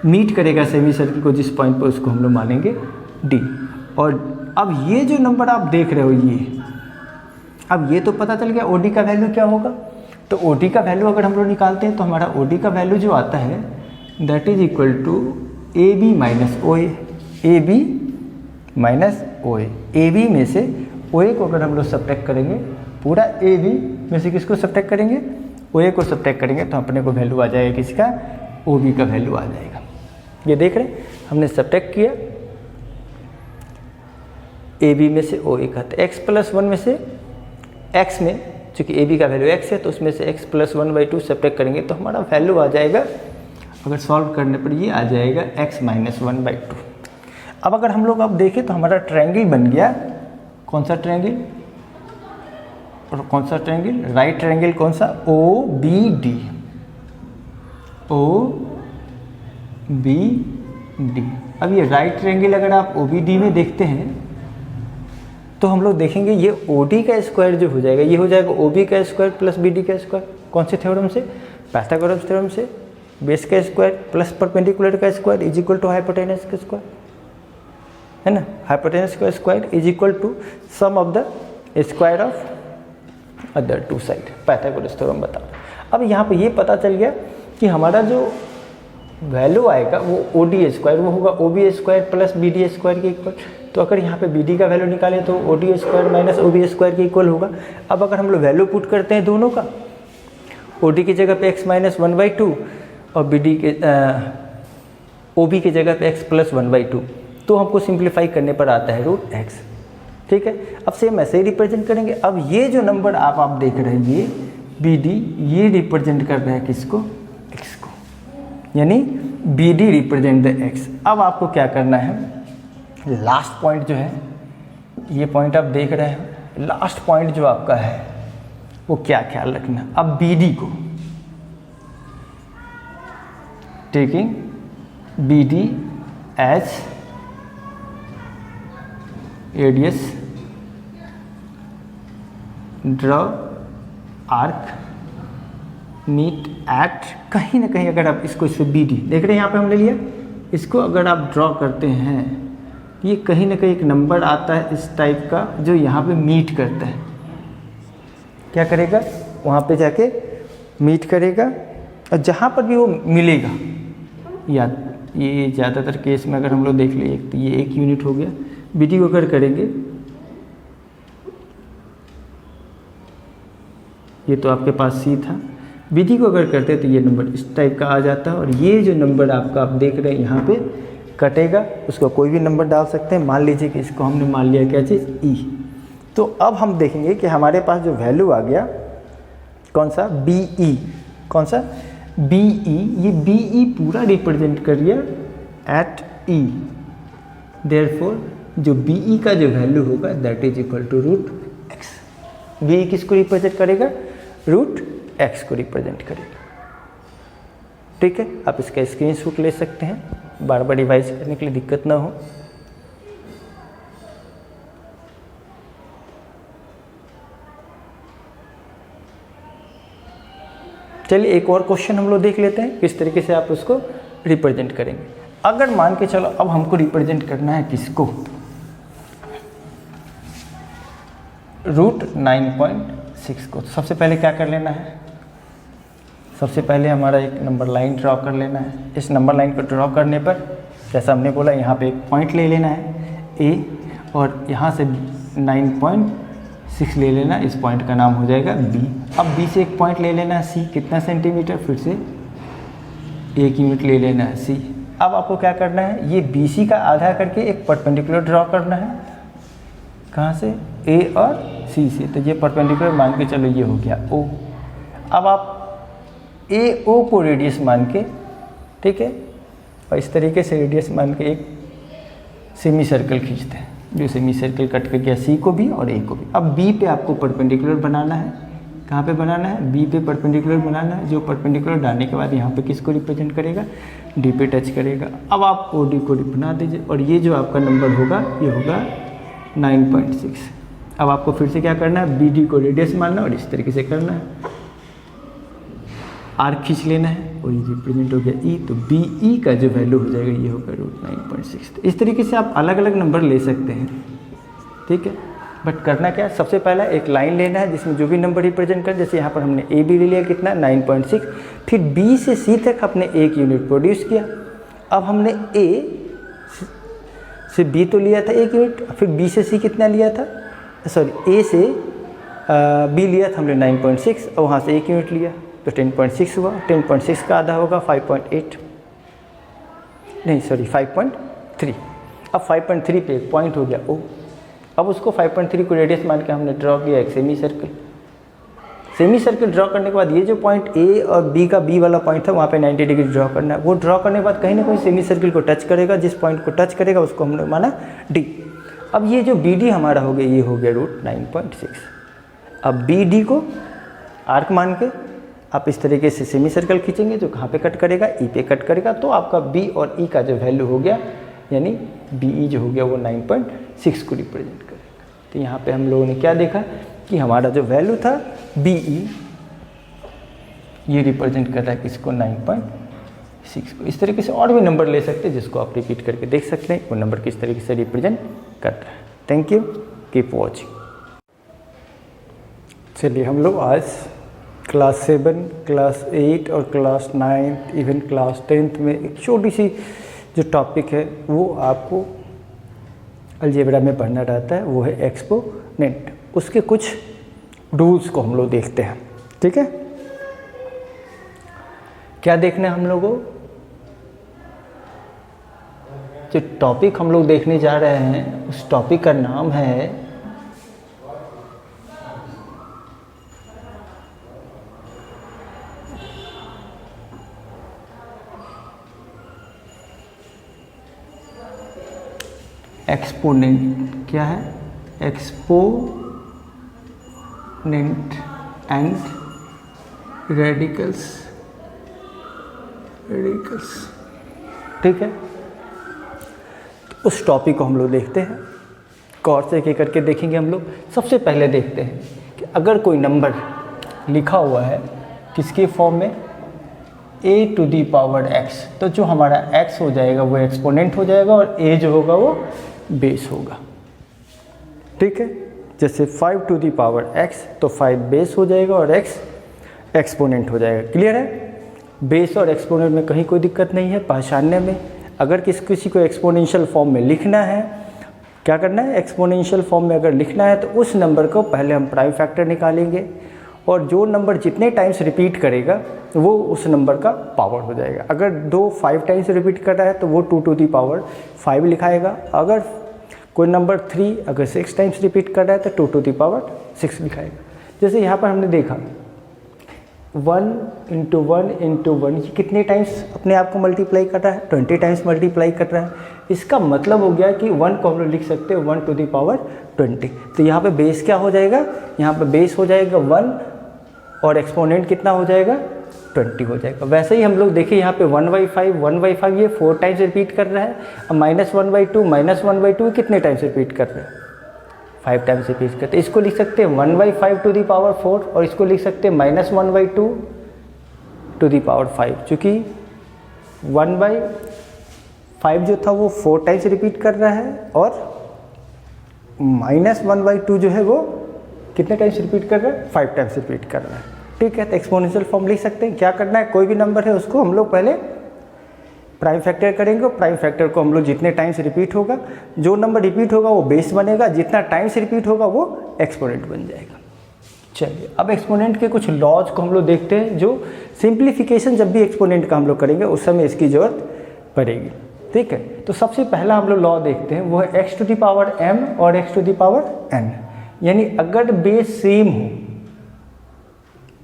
मीट करेगा सेमी सर्कल को, जिस पॉइंट पर उसको हम लोग मानेंगे डी। और अब ये जो नंबर आप देख रहे हो ये, अब ये तो पता चल गया OD का वैल्यू क्या होगा। तो OD का वैल्यू अगर हम लोग निकालते हैं तो हमारा OD का वैल्यू जो आता है that is equal to AB minus OA। AB minus OA, AB में से OA को अगर हम लोग सब्ट्रैक्ट करेंगे, पूरा AB में से किसको सब्ट्रैक्ट करेंगे, OA को सब्ट्रैक्ट करेंगे, तो अपने को वैल्यू आ जाएगा किसका, OB का वैल्यू आ जाएगा। ये देख रहे हैं हमने सब्ट्रैक्ट किया, AB में से OA का, तो x प्लस 1 में से x में, चूँकि AB का वैल्यू x है तो उसमें से x प्लस 1/2 सब्ट्रैक्ट करेंगे तो हमारा वैल्यू आ जाएगा, अगर सॉल्व करने पर ये आ जाएगा x माइनस 1/2। अब अगर हम लोग अब देखें तो हमारा ट्रायंगल बन गया, कौन सा ट्रायंगल, और कौन सा ट्रायंगल, राइट ट्रायंगल, कौन सा, OBD, OBD। अब ये राइट ट्रायंगल अगर आप OBD में देखते हैं तो हम लोग देखेंगे ये OD का स्क्वायर जो हो जाएगा, ये हो जाएगा OB का स्क्वायर प्लस BD का स्क्वायर। कौन से थ्योरम से, पाइथागोरस थ्योरम से, बेस का स्क्वायर प्लस परपेंडिकुलर का square is equal to hypotenuse का स्क्वायर, है ना। हाइपोटेनस का square is equal to sum of the square of other two side, Pythagoras theorem बता। अब यहाँ पे ये पता चल गया कि हमारा जो वैल्यू आएगा वो OD स्क्वायर, वो होगा OB square plus BD square के इक्वल। तो अगर यहाँ पे BD का वैल्यू निकालें तो OD square minus OB square के इक्वल होगा। अब अगर हम लोग वैल्यू पुट करते हैं दोनों का, OD की जगह पे x माइनस 1/2 और BD के OB की जगह पे x प्लस 1/2, तो हमको सिंप्लीफाई करने पर आता है √x। ठीक है, अब सेम ऐसे ही रिप्रेजेंट करेंगे। अब ये जो नंबर आप देख रहे हैं ये BD, ये रिप्रेजेंट कर रहा है किसको, x को, यानी BD रिप्रेजेंट द x। अब आपको क्या करना है, लास्ट पॉइंट जो है, ये पॉइंट आप देख रहे हैं, लास्ट पॉइंट जो आपका है वो क्या ख्याल रखना। अब BD को taking BD as radius, draw arc meet at, कहीं ना कहीं अगर आप इसको इस BD देख रहे हैं, यहाँ पे हमने लिया इसको, अगर आप ड्रॉ करते हैं ये कहीं ना कहीं एक नंबर आता है इस टाइप का जो यहाँ पे मीट करता है। क्या करेगा, वहाँ पे जाके मीट करेगा, और जहाँ पर भी वो मिलेगा, या ये ज़्यादातर केस में अगर हम लोग देख ले, तो ये 1 यूनिट हो गया। BD को अगर करेंगे, ये तो आपके पास C था, BD को अगर करते तो ये नंबर इस टाइप का आ जाता है, और ये जो नंबर आपका आप देख रहे हैं यहाँ पे कटेगा, उसको कोई भी नंबर डाल सकते हैं। मान लीजिए कि इसको हमने मान लिया क्या चीज़, E। तो अब हम देखेंगे कि हमारे पास जो वैल्यू आ गया कौन सा, BE, कौन सा, BE, ये BE पूरा रिप्रेजेंट कर लिया एट E। देयरफॉर जो BE का जो वैल्यू होगा that is equal to √x। BE किसको रिप्रेजेंट करेगा, √x को रिप्रेजेंट करेगा। ठीक है, आप इसका स्क्रीनशॉट ले सकते हैं, बार बार रिवाइज करने के लिए दिक्कत ना हो। चलिए एक और क्वेश्चन हम लोग देख लेते हैं किस तरीके से आप उसको रिप्रेजेंट करेंगे। अगर मान के चलो अब हमको रिप्रेजेंट करना है किसको, √9.6 को। सबसे पहले क्या कर लेना है, सबसे पहले हमारा एक नंबर लाइन ड्रॉ कर लेना है। इस नंबर लाइन को ड्रॉ करने पर जैसा हमने बोला यहाँ पे एक पॉइंट ले लेना है A, और यहाँ से 9.6 ले लेना, इस पॉइंट का नाम हो जाएगा B। अब B से एक पॉइंट ले लेना है C, कितना सेंटीमीटर, फिर से 1 यूनिट ले लेना है C। अब आपको क्या करना है, ये BC का आधा करके एक परपेंडिकुलर ड्रॉ करना है, कहाँ से, A और C से। तो ये परपेंडिकुलर मान के चलो ये हो गया O। अब आप AO को रेडियस मान के, ठीक है, और इस तरीके से रेडियस मान के एक सेमी सर्कल खींचते हैं, जो सेमी सर्कल कट कर गया C को भी और A को भी। अब B पे आपको परपेंडिकुलर बनाना है, कहाँ पे बनाना है, B पे परपेंडिकुलर बनाना है। जो परपेंडिकुलर डालने के बाद यहाँ पे किसको रिप्रेजेंट करेगा, D पे टच करेगा। अब आप OD को बना दीजिए, और ये जो आपका नंबर होगा ये होगा 9.6। अब आपको फिर से क्या करना है, BD को रेडियस मानना और इस तरीके से करना है, आर्क खींच लेना है। और ये रिप्रेजेंट हो गया ई, तो बी ई का जो वैल्यू हो जाएगा ये होगा √9.6। इस तरीके से आप अलग अलग नंबर ले सकते हैं, ठीक है। बट करना क्या है, सबसे पहला एक लाइन लेना है जिसमें जो भी नंबर रिप्रेजेंट कर, जैसे यहाँ पर हमने ए बी ले लिया कितना 9.6, फिर बी से सी तक हमने एक यूनिट प्रोड्यूस किया। अब हमने ए से बी तो लिया था एक यूनिट, फिर बी से सी कितना लिया था, सॉरी ए से बी लिया था हमने 9.6 और वहाँ से एक यूनिट लिया तो 10.6 हुआ। 10.6 का आधा होगा 5.8, नहीं सॉरी 5.3। अब 5.3 पे एक पॉइंट हो गया ओ। अब उसको 5.3 को रेडियस मान के हमने ड्रॉ किया एक semi circle. Semi circle draw करने के बाद ये जो पॉइंट ए और बी का बी वाला पॉइंट था वहाँ पे 90 डिग्री ड्रॉ करना है। वो ड्रॉ करने के बाद कहीं ना कहीं सेमी सर्कल को टच करेगा, जिस पॉइंट को टच करेगा उसको हमने माना डी। अब ये जो बी डी हमारा हो गया ये हो गया √9.6। अब बी डी को आर्क मान के आप इस तरीके से सेमी सर्कल खींचेंगे जो कहाँ पे कट करेगा, ई पे कट करेगा, तो आपका बी और ई का जो वैल्यू हो गया यानी बी ई जो हो गया वो 9.6 को रिप्रेजेंट करेगा। तो यहाँ पे हम लोगों ने क्या देखा कि हमारा जो वैल्यू था बी ई ये रिप्रेजेंट कर रहा है किसको 9.6 को। इस तरीके से और भी नंबर ले सकते हैं जिसको आप रिपीट करके देख सकते हैं वो नंबर किस तरीके से रिप्रेजेंट कर रहा है। Thank you, keep watching. चलिए हम लोग आज क्लास 7, क्लास 8 और क्लास 9 इवन क्लास 10 में एक छोटी सी जो टॉपिक है वो आपको अलजेब्रा में पढ़ना रहता है, वो है एक्सपोनेंट। उसके कुछ रूल्स को हम लोग देखते हैं, ठीक है। क्या देखना है हम लोगों, जो टॉपिक हम लोग देखने जा रहे हैं उस टॉपिक का नाम है एक्सपोनेंट। क्या है, एक्सपोनेंट एंड रेडिकल्स, ठीक है। तो उस टॉपिक को हम लोग देखते हैं, गौर से एक एक करके देखेंगे हम लोग। सबसे पहले देखते हैं कि अगर कोई नंबर लिखा हुआ है किसके फॉर्म में, a⁻x, तो जो हमारा x हो जाएगा वो एक्सपोनेंट हो जाएगा और a जो होगा वो बेस होगा, ठीक है। जैसे 5⁻x तो 5 बेस हो जाएगा और x एक्सपोनेंट हो जाएगा। क्लियर है, बेस और एक्सपोनेंट में कहीं कोई दिक्कत नहीं है पहचानने में। अगर किसी को एक्सपोनेंशियल फॉर्म में लिखना है, क्या करना है, एक्सपोनेंशियल फॉर्म में अगर लिखना है तो उस नंबर को पहले हम प्राइम फैक्टर निकालेंगे और जो नंबर जितने टाइम्स रिपीट करेगा वो उस नंबर का पावर हो जाएगा। अगर 5 टाइम्स रिपीट कर रहा है तो वो 2⁵ लिखाएगा। अगर कोई नंबर 3 अगर 6 टाइम्स रिपीट कर रहा है तो 2⁶ लिखाएगा। जैसे यहाँ पर हमने देखा 1 × 1 × 1 ये कितने टाइम्स अपने आप को मल्टीप्लाई कर रहा है, 20 टाइम्स मल्टीप्लाई कर रहा है। इसका मतलब हो गया कि 1 को हम लोग लिख सकते हैं 1⁻20। तो यहाँ पे बेस क्या हो जाएगा, यहाँ पे बेस हो जाएगा 1 और एक्सपोनेंट कितना हो जाएगा 20 हो जाएगा। वैसे ही हम लोग देखिए यहाँ पे 1/5 ये 4 टाइम्स रिपीट कर रहा है। अब -1/2 कितने टाइम्स रिपीट कर रहा है, 5 टाइम्स रिपीट करते हैं। इसको लिख सकते हैं 1/5⁴ और इसको लिख सकते हैं -1/2⁵, चूँकि 1/5 जो था वो 4 टाइम्स रिपीट कर रहा है और -1/2 जो है वो कितने टाइम्स रिपीट कर रहा है, 5 टाइम्स रिपीट कर रहा है, ठीक है। तो एक्सपोनेंशियल फॉर्म लिख सकते हैं। क्या करना है, कोई भी नंबर है उसको हम लोग पहले प्राइम फैक्टर करेंगे और प्राइम फैक्टर को हम लोग जितने टाइम्स रिपीट होगा, जो नंबर रिपीट होगा वो बेस बनेगा, जितना टाइम्स रिपीट होगा वो एक्सपोनेंट बन जाएगा। चलिए अब एक्सपोनेंट के कुछ लॉज को हम लोग देखते हैं, जो सिंप्लीफिकेशन जब भी एक्सपोनेंट का हम लोग करेंगे उस समय इसकी ज़रूरत पड़ेगी, ठीक है। तो सबसे पहला हम लोग लॉ देखते हैं, वो है x⁻m और x⁻n। यानी अगर बेस सेम हो,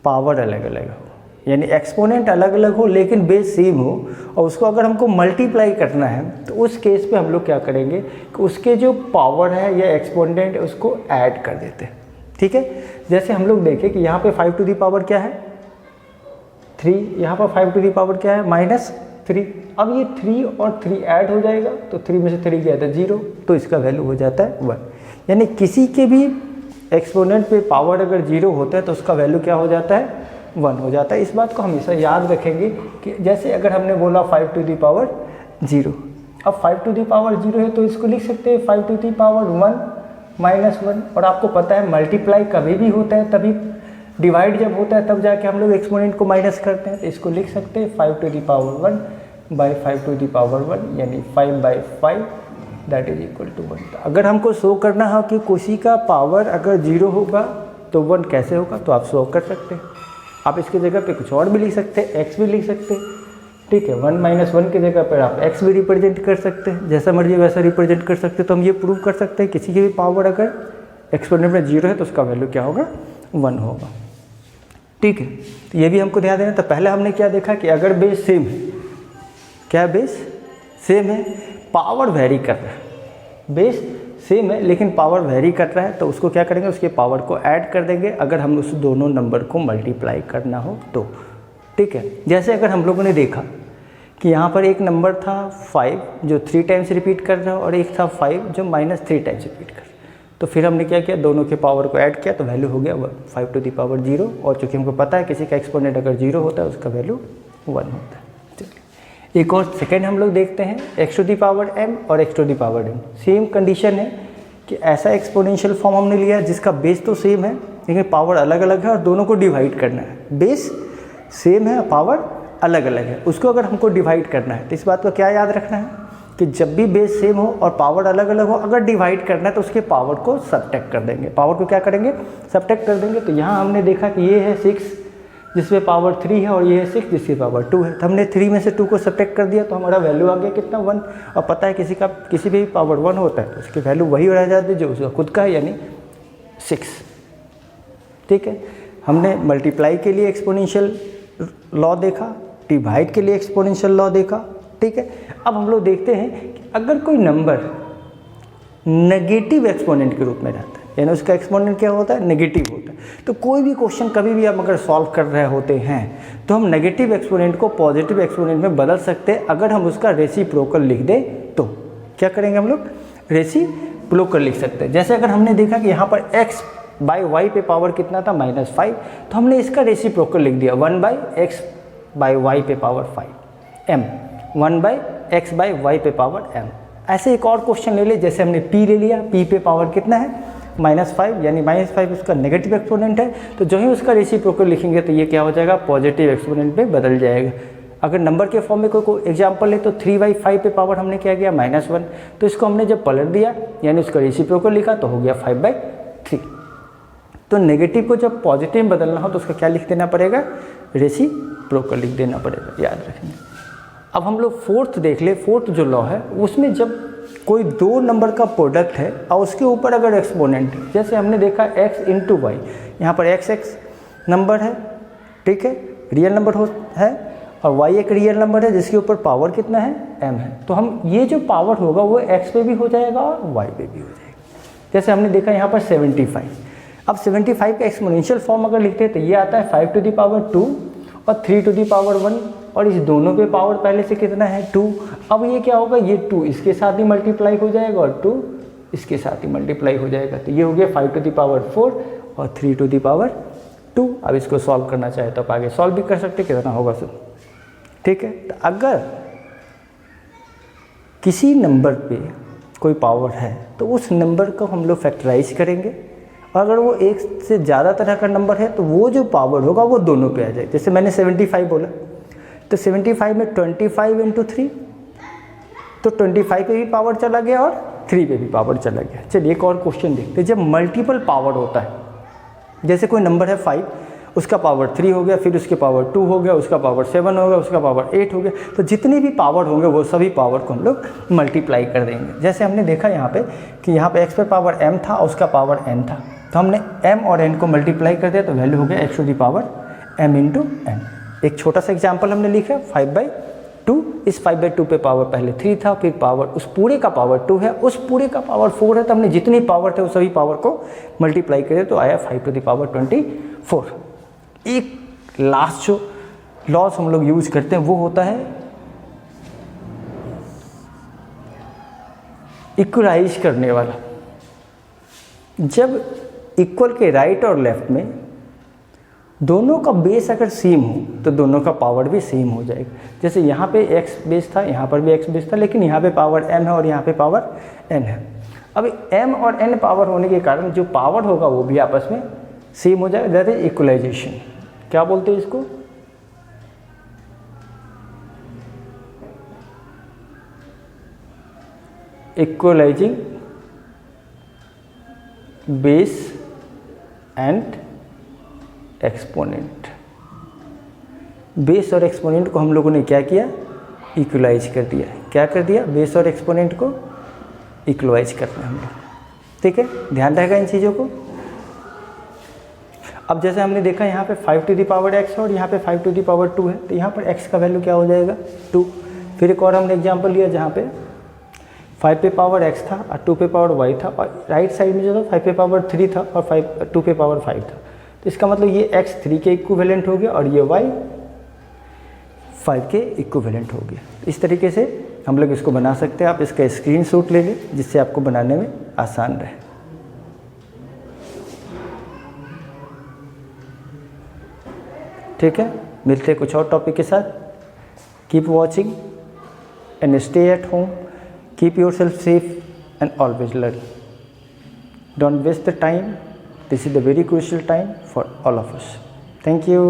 पावर अलग अलग हो, यानी एक्सपोनेंट अलग अलग हो लेकिन बेस सेम हो और उसको अगर हमको मल्टीप्लाई करना है तो उस केस पे हम लोग क्या करेंगे कि उसके जो पावर है या एक्सपोनेंट है उसको ऐड कर देते हैं, ठीक है। जैसे हम लोग देखें कि यहाँ पे 5 क्या है 3, यहाँ पर 5 क्या है -3। अब ये 3 और 3 ऐड हो जाएगा तो 3 में से 3 गया था 0, तो इसका वैल्यू हो जाता है 1। यानी किसी के भी एक्सपोनेंट पे पावर अगर 0 होता है तो उसका वैल्यू क्या हो जाता है 1 हो जाता है। इस बात को हमेशा याद रखेंगे कि जैसे अगर हमने बोला 5 टू द पावर 0, अब 5 टू द पावर 0 है तो इसको लिख सकते हैं 5 टू द पावर 1 माइनस 1। और आपको पता है मल्टीप्लाई कभी भी होता है तभी, डिवाइड जब होता है तब जाके हम लोग एक्सपोनेंट को माइनस करते हैं। तो इसको लिख सकते हैं 5 to the power 1 by 5 to the power 1 यानी 5/5 दैट इज इक्वल टू 1। तो अगर हमको शो करना हो कि किसी का पावर अगर 0 होगा तो 1 कैसे होगा, तो आप शो कर सकते हैं। आप इसकी जगह पे कुछ और भी लिख सकते हैं, x भी लिख सकते हैं, ठीक है। 1 माइनस 1 की जगह पर आप x भी रिप्रेजेंट कर सकते हैं, जैसा मर्जी वैसा रिप्रेजेंट कर सकते हैं। तो हम ये प्रूव कर सकते हैं किसी की भी पावर अगर एक्सपोनेंट में 0 है तो उसका वैल्यू क्या होगा, 1 होगा, ठीक है। तो ये भी हमको ध्यान देना। तो पहले हमने क्या देखा कि अगर बेस सेम है, क्या बेस सेम है, पावर वेरी कर रहा है, बेस सेम है लेकिन पावर वेरी कर रहा है, तो उसको क्या करेंगे, उसके पावर को ऐड कर देंगे अगर हम उस दोनों नंबर को मल्टीप्लाई करना हो तो, ठीक है। जैसे अगर हम लोगों ने देखा कि यहाँ पर एक नंबर था 5 जो 3 टाइम्स रिपीट कर रहा है और एक था 5 जो -3 टाइम्स रिपीट कर रहा है, तो फिर हमने क्या किया, दोनों के पावर को ऐड किया तो वैल्यू हो गया 5 टू द पावर 0। और चूँकि हमको पता है किसी का एक्सपोनेंट अगर 0 होता है उसका वैल्यू 1 होता है। एक और सेकेंड हम लोग देखते हैं x to the power m और x to the power n। Same condition है कि ऐसा एक्सपोनेंशियल फॉर्म हमने लिया जिसका बेस तो सेम है लेकिन पावर अलग अलग है और दोनों को डिवाइड करना है। बेस सेम है, पावर अलग अलग है, उसको अगर हमको डिवाइड करना है तो इस बात को क्या याद रखना है कि जब भी बेस सेम हो और पावर अलग अलग हो, अगर डिवाइड करना है तो उसके पावर को सबट्रैक्ट कर देंगे। पावर को क्या करेंगे, सबट्रैक्ट कर देंगे। तो यहाँ हमने देखा कि ये है 6 जिसमें पावर 3 है और ये है 6 जिसकी पावर 2 है, तो हमने 3 में से 2 को सबट्रैक्ट कर दिया तो हमारा वैल्यू आ गया कितना, 1। और पता है किसी भी पावर 1 होता है तो उसकी वैल्यू वही रह जाती है जो उसका खुद का है यानी 6, ठीक है। हमने मल्टीप्लाई के लिए एक्सपोनेंशियल लॉ देखा, डिवाइड के लिए एक्सपोनेंशियल लॉ देखा, ठीक है। अब हम लोग देखते हैं कि अगर कोई नंबर नेगेटिव एक्सपोनेंट के रूप में रहता है यानी उसका एक्सपोनेंट क्या होता है, नेगेटिव होता है, तो कोई भी क्वेश्चन कभी भी आप अगर सॉल्व कर रहे होते हैं तो हम नेगेटिव एक्सपोनेंट को पॉजिटिव एक्सपोनेंट में बदल सकते हैं अगर हम उसका रेसिप्रोकल लिख दें तो। क्या करेंगे हम लोग, रेसिप्रोकल लिख सकते हैं। जैसे अगर हमने देखा कि यहाँ पर x/y पे पावर कितना था, -5, तो हमने इसका रेसिप्रोकल लिख दिया 1/x/y पे पावर 5 m, 1/x/y पे पावर m। ऐसे एक और क्वेश्चन ले ले, जैसे हमने p ले लिया, p पे पावर कितना है, -5 यानी -5 उसका नेगेटिव एक्सपोनेंट है, तो जो ही उसका रेसिप्रोकल लिखेंगे तो ये क्या हो जाएगा, पॉजिटिव एक्सपोनेंट में बदल जाएगा। अगर नंबर के फॉर्म में कोई एग्जांपल ले तो 3/5 पे पावर हमने क्या किया, -1, तो इसको हमने जब पलट दिया यानी उसका रेसिप्रोकल लिखा तो हो गया 5/3। तो नेगेटिव को जब पॉजिटिव में बदलना हो तो उसका क्या लिख देना पड़ेगा, रेसिप्रोकल लिख देना पड़ेगा, याद रखेंगे। अब हम लोग फोर्थ देख ले, फोर्थ जो लॉ है उसमें जब कोई 2 नंबर का प्रोडक्ट है और उसके ऊपर अगर एक्सपोनेंट है, जैसे हमने देखा x इंटू वाई, यहाँ पर x नंबर है, ठीक है, रियल नंबर है और y एक रियल नंबर है जिसके ऊपर पावर कितना है, m है, तो हम ये जो पावर होगा वो x पे भी हो जाएगा और y पे भी हो जाएगा। जैसे हमने देखा यहाँ पर 75, अब 75 का एक्सपोनेंशियल फॉर्म अगर लिखते हैं तो ये आता है 5 टू द पावर 2 और 3 टू द पावर 1 और इस दोनों पे पावर पहले से कितना है, 2। अब ये क्या होगा, ये 2 इसके साथ ही मल्टीप्लाई हो जाएगा और 2 इसके साथ ही मल्टीप्लाई हो जाएगा, तो ये हो गया 5 टू द पावर 4 और 3 टू द पावर 2। अब इसको सॉल्व करना चाहे तो आप आगे सॉल्व भी कर सकते, कितना होगा सर, ठीक है। तो अगर किसी नंबर पे कोई पावर है तो उस नंबर को हम लोग फैक्टराइज करेंगे और अगर वो एक से ज़्यादा तरह का नंबर है तो वो जो पावर होगा वो दोनों पे आ जाए। जैसे मैंने 75 बोला तो 75 में 25 इंटू 3, तो 25 पे भी पावर चला गया और 3 पे भी पावर चला गया। चलिए एक और क्वेश्चन देखते हैं। जब मल्टीपल पावर होता है, जैसे कोई नंबर है 5, उसका पावर 3 हो गया, फिर उसके पावर 2 हो गया, उसका पावर 7 हो गया, उसका पावर 8 हो गया, तो जितने भी पावर होंगे वो सभी पावर को हम लोग मल्टीप्लाई कर देंगे। जैसे हमने देखा यहाँ पे कि यहाँ पे x पे पावर m था और उसका पावर n था, तो हमने m और n को मल्टीप्लाई कर दिया तो वैल्यू हो गया x to the power m into n। एक छोटा सा एग्जाम्पल हमने लिखा 5/2, इस 5/2 पे पावर पहले 3 था, फिर पावर उस पूरे का पावर 2 है, उस पूरे का पावर 4 है, तो हमने जितनी पावर थे वो सभी पावर को मल्टीप्लाई करे तो आया 5 टू द पावर 24। एक लास्ट जो लॉस हम लोग यूज करते हैं वो होता है इक्वलाइज करने वाला। जब इक्वल के राइट और लेफ्ट में दोनों का बेस अगर सेम हो तो दोनों का पावर भी सेम हो जाएगा। जैसे यहाँ पे x बेस था, यहाँ पर भी x बेस था, लेकिन यहाँ पे पावर m है और यहाँ पे पावर n है। अब m और n पावर होने के कारण जो पावर होगा वो भी आपस में सेम हो जाएगा, दैट इज इक्वलाइजेशन। क्या बोलते हैं इसको? Equalising base and exponent. Base और एक्सपोनेंट को हम लोगों ने क्या किया? इक्वलाइज कर दिया। क्या कर दिया? बेस और एक्सपोनेंट को इक्वलाइज करना है हम लोग। ठीक है, ध्यान रहेगा इन चीज़ों को। अब जैसे हमने देखा यहाँ पे 5 टू द पावर x और यहाँ पे 5 टू द पावर 2 है, तो यहाँ पर x का वैल्यू क्या हो जाएगा? 2। फिर एक और हमने एग्जांपल लिया जहाँ पे 5 पे पावर x था और 2 पे पावर y था, और राइट साइड में जो था 5 पे पावर 3 था और 2 पे पावर 5 था। तो इसका मतलब ये x 3 के इक्विवेलेंट हो गया और ये y 5 के इक्विवेलेंट हो गया। इस तरीके से हम लोग इसको बना सकते हैं। आप इसका स्क्रीनशॉट ले लें जिससे आपको बनाने में आसान रहे। ठीक है, मिलते हैं कुछ और टॉपिक के साथ। Keep watching and stay at home, keep yourself safe and always learn. Don't waste the time, this is the very crucial time for all of us. Thank you.